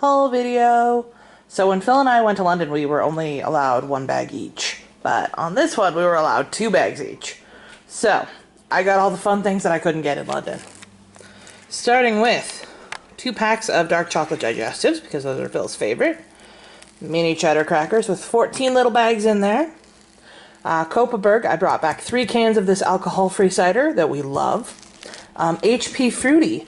haul video. So when Phil and I went to London, we were only allowed one bag each. But on this one, we were allowed 2 bags each. So I got all the fun things that I couldn't get in London. Starting with 2 packs of dark chocolate digestives, because those are Phil's favorite. Mini cheddar crackers with 14 little bags in there. Kopparberg, I brought back 3 cans of this alcohol-free cider that we love. HP Fruity,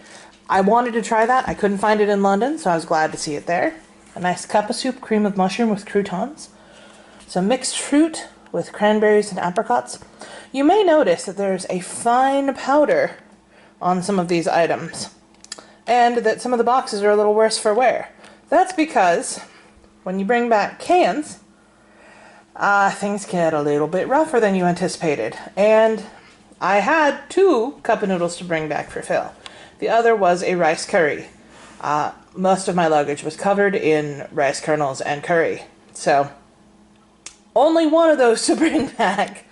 I wanted to try that. I couldn't find it in London, so I was glad to see it there. A nice cup of soup, cream of mushroom with croutons. Some mixed fruit with cranberries and apricots. You may notice that there's a fine powder on some of these items, and that some of the boxes are a little worse for wear. That's because when you bring back cans, things get a little bit rougher than you anticipated. And I had 2 cup of noodles to bring back for Phil. The other was a rice curry. Most of my luggage was covered in rice kernels and curry. So only one of those to bring back.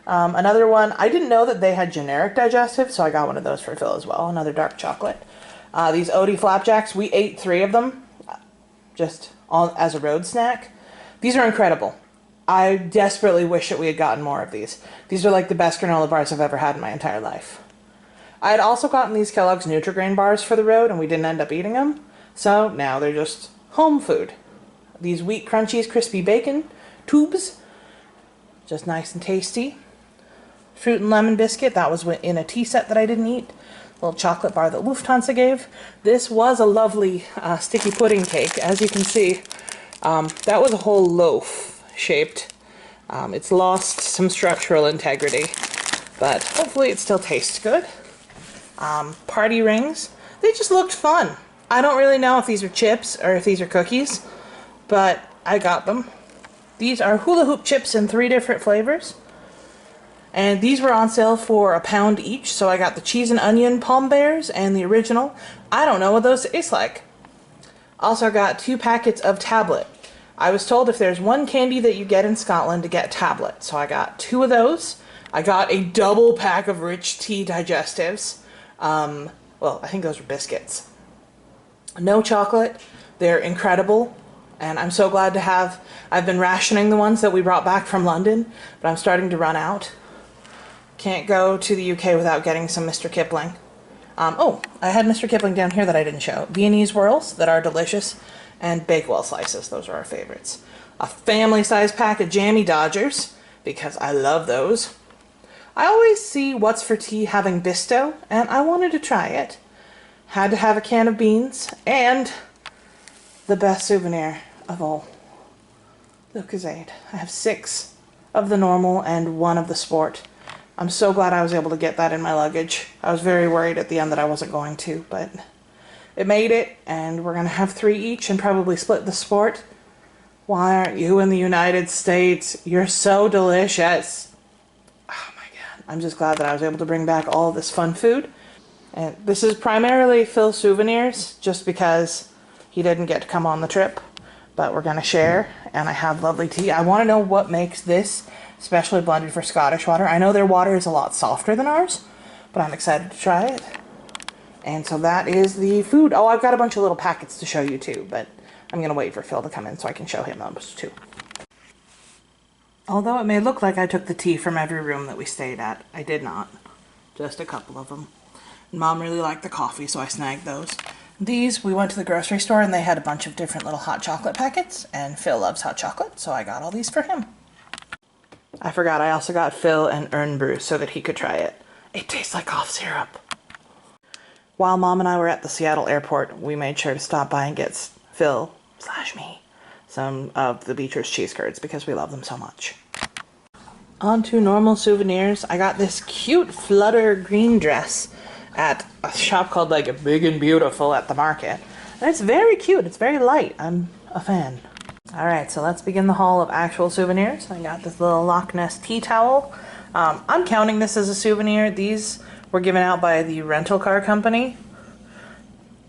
Another one, I didn't know that they had generic digestives, so I got one of those for Phil as well. Another dark chocolate. These Odie flapjacks, we ate 3 of them just as a road snack. These are incredible. I desperately wish that we had gotten more of these. These are like the best granola bars I've ever had in my entire life. I had also gotten these Kellogg's Nutri-Grain bars for the road, and we didn't end up eating them. So now they're just home food. These Wheat Crunchies crispy bacon tubes, just nice and tasty. Fruit and lemon biscuit, that was in a tea set that I didn't eat. A little chocolate bar that Lufthansa gave. This was a lovely sticky pudding cake, as you can see. That was a whole loaf shaped. It's lost some structural integrity, but hopefully it still tastes good. Party rings, they just looked fun. I don't really know if these are chips or if these are cookies, but I got them. These are hula hoop chips in 3 different flavors, and these were on sale for £1 each, so I got the cheese and onion palm bears and the original. I don't know what those taste like. Also got 2 packets of tablet. I was told if there's one candy that you get in Scotland to get tablet, so I got 2 of those. I got a double pack of rich tea digestives. Well, I think those were biscuits. No chocolate. They're incredible, and I'm so glad to have. I've been rationing the ones that we brought back from London, but I'm starting to run out. Can't go to the UK without getting some Mr. Kipling. Oh, I had Mr. Kipling down here that I didn't show. Viennese whirls that are delicious, and Bakewell slices. Those are our favorites. A family-sized pack of Jammy Dodgers, because I love those. I always see What's for Tea having Bisto, and I wanted to try it. Had to have a can of beans, and the best souvenir of all, Lucozade. I have 6 of the normal and 1 of the sport. I'm so glad I was able to get that in my luggage. I was very worried at the end that I wasn't going to, but it made it, and we're going to have 3 each and probably split the sport. Why aren't you in the United States? You're so delicious. Oh my god. I'm just glad that I was able to bring back all of this fun food. And this is primarily Phil's souvenirs, just because he didn't get to come on the trip. But we're going to share, and I have lovely tea. I want to know what makes this specially blended for Scottish water. I know their water is a lot softer than ours, but I'm excited to try it. And so that is the food. Oh, I've got a bunch of little packets to show you too, but I'm going to wait for Phil to come in so I can show him those too. Although it may look like I took the tea from every room that we stayed at, I did not. Just a couple of them. Mom really liked the coffee, so I snagged those. These, we went to the grocery store and they had a bunch of different little hot chocolate packets, and Phil loves hot chocolate, so I got all these for him. I forgot, I also got Phil an Earn Brew so that he could try it. It tastes like cough syrup. While Mom and I were at the Seattle airport, we made sure to stop by and get Phil/me some of the Beecher's cheese curds because we love them so much. On to normal souvenirs. I got this cute flutter green dress at a shop called like Big and Beautiful at the market. And it's very cute. It's very light. I'm a fan. Alright, so let's begin the haul of actual souvenirs. I got this little Loch Ness tea towel. I'm counting this as a souvenir. These were given out by the rental car company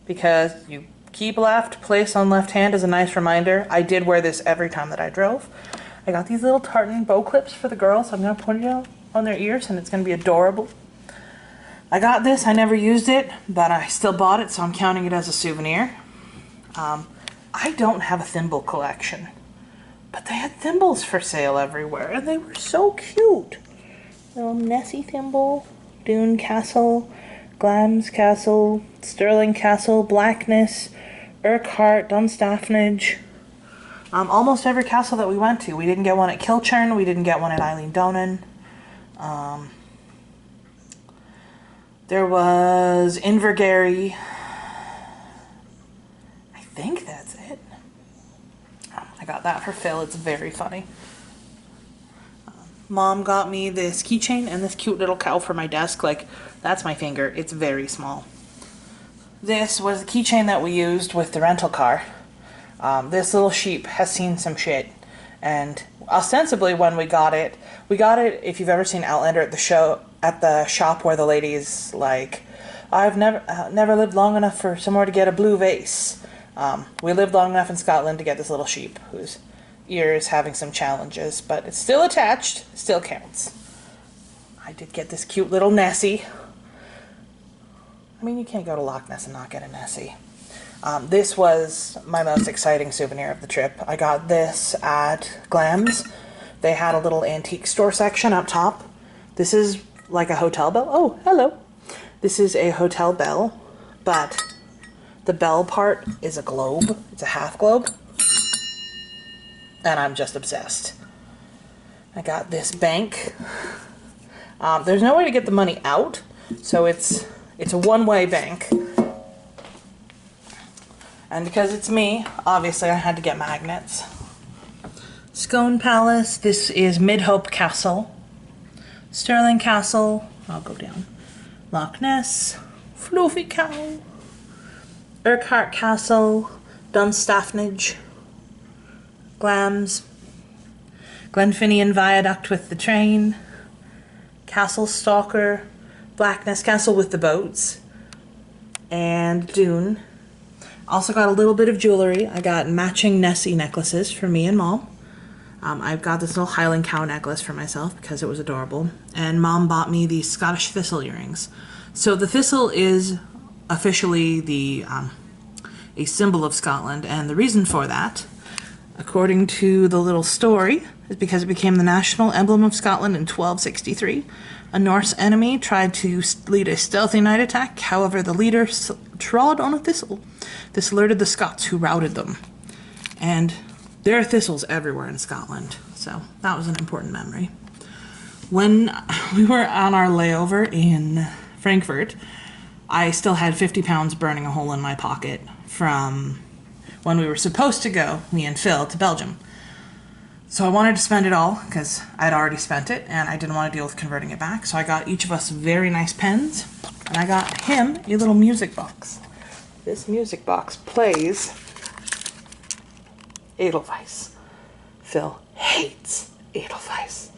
because you keep left, place on left hand is a nice reminder. I did wear this every time that I drove. I got these little tartan bow clips for the girls. I'm going to put it on their ears and it's going to be adorable. I got this. I never used it, but I still bought it, so I'm counting it as a souvenir. I don't have a thimble collection, but they had thimbles for sale everywhere, and they were so cute. Little Nessie thimble, Dune Castle, Glamis Castle, Stirling Castle, Blackness, Urquhart, Dunstaffnage. Almost every castle that we went to. We didn't get one at Kilchurn, we didn't get one at Eileen Donan. There was Invergary. I think that's it. I got that for Phil. It's very funny. Mom got me this keychain and this cute little cow for my desk. Like, that's my finger. It's very small. This was the keychain that we used with the rental car. This little sheep has seen some shit. And ostensibly when we got it, if you've ever seen Outlander at the shop where the lady's like, I've never lived long enough for somewhere to get a blue vase. We lived long enough in Scotland to get this little sheep whose ear is having some challenges, but it's still attached, still counts. I did get this cute little Nessie. I mean, you can't go to Loch Ness and not get a Nessie. This was my most exciting souvenir of the trip. I got this at Glamis. They had a little antique store section up top. This is like a hotel bell. Oh, hello. This is a hotel bell, but the bell part is a globe. It's a half globe. And I'm just obsessed. I got this bank. There's no way to get the money out, so it's a one-way bank. And because it's me, obviously I had to get magnets. Scone Palace. This is Midhope Castle. Stirling Castle. I'll go down. Loch Ness. Fluffy Cow. Urquhart Castle. Dunstaffnage. Glamis, Glenfinnian Viaduct with the train, Castle Stalker, Blackness Castle with the boats, and Dune. Also got a little bit of jewelry. I got matching Nessie necklaces for me and Mom. I've got this little Highland cow necklace for myself because it was adorable. And Mom bought me these Scottish thistle earrings. So the thistle is officially a symbol of Scotland, and the reason for that, according to the little story, is because it became the national emblem of Scotland in 1263. A Norse enemy tried to lead a stealthy night attack. However, the leader trod on a thistle. This alerted the Scots, who routed them. And there are thistles everywhere in Scotland, so that was an important memory. When we were on our layover in Frankfurt, I still had 50 pounds burning a hole in my pocket from when we were supposed to go, me and Phil, to Belgium. So I wanted to spend it all because I'd already spent it and I didn't want to deal with converting it back. So I got each of us very nice pens and I got him a little music box. This music box plays Edelweiss. Phil hates Edelweiss.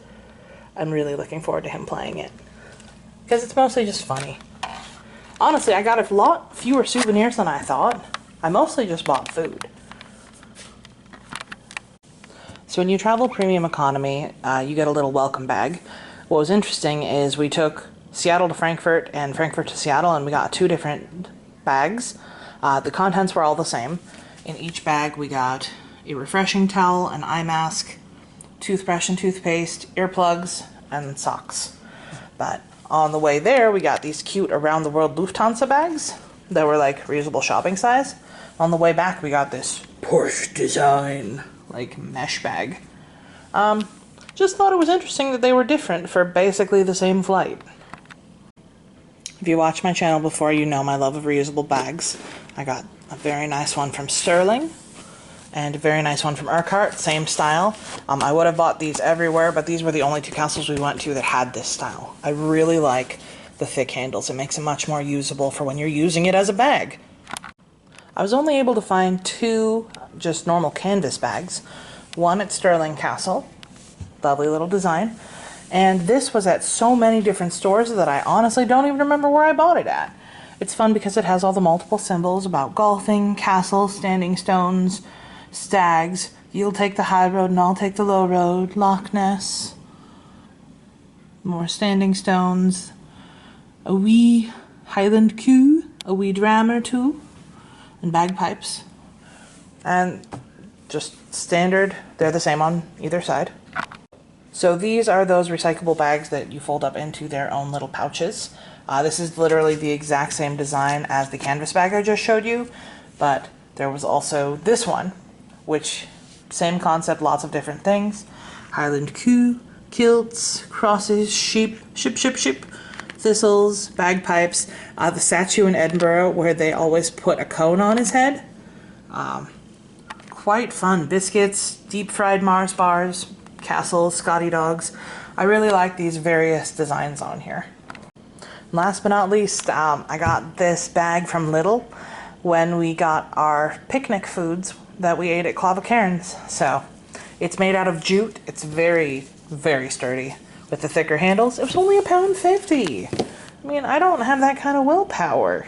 I'm really looking forward to him playing it because it's mostly just funny. Honestly, I got a lot fewer souvenirs than I thought. I mostly just bought food. So when you travel premium economy, you get a little welcome bag. What was interesting is we took Seattle to Frankfurt and Frankfurt to Seattle, and we got 2 different bags. The contents were all the same. In each bag we got a refreshing towel, an eye mask, toothbrush and toothpaste, earplugs, and socks. But on the way there, we got these cute around the world Lufthansa bags that were like reusable shopping size. On the way back, we got this Porsche design, like, mesh bag. Just thought it was interesting that they were different for basically the same flight. If you watch my channel before, you know my love of reusable bags. I got a very nice one from Stirling and a very nice one from Urquhart, same style. I would have bought these everywhere, but these were the only 2 castles we went to that had this style. I really like the thick handles. It makes it much more usable for when you're using it as a bag. I was only able to find 2 just normal canvas bags. One at Stirling Castle, lovely little design, and this was at so many different stores that I honestly don't even remember where I bought it at. It's fun because it has all the multiple symbols about golfing, castles, standing stones, stags, you'll take the high road and I'll take the low road, Loch Ness, more standing stones, a wee Highland cue, a wee dram or 2, and bagpipes. And just standard, they're the same on either side. So these are those recyclable bags that you fold up into their own little pouches. This is literally the exact same design as the canvas bag I just showed you, but there was also this one, which same concept, lots of different things. Highland coo, kilts, crosses, sheep, thistles, bagpipes, the statue in Edinburgh where they always put a cone on his head. Quite fun. Biscuits, deep fried Mars bars, castles, Scotty dogs. I really like these various designs on here. Last but not least, I got this bag from Lidl when we got our picnic foods that we ate at Clava Cairns. So it's made out of jute. It's very, very sturdy with the thicker handles. It was only £1.50. I mean, I don't have that kind of willpower.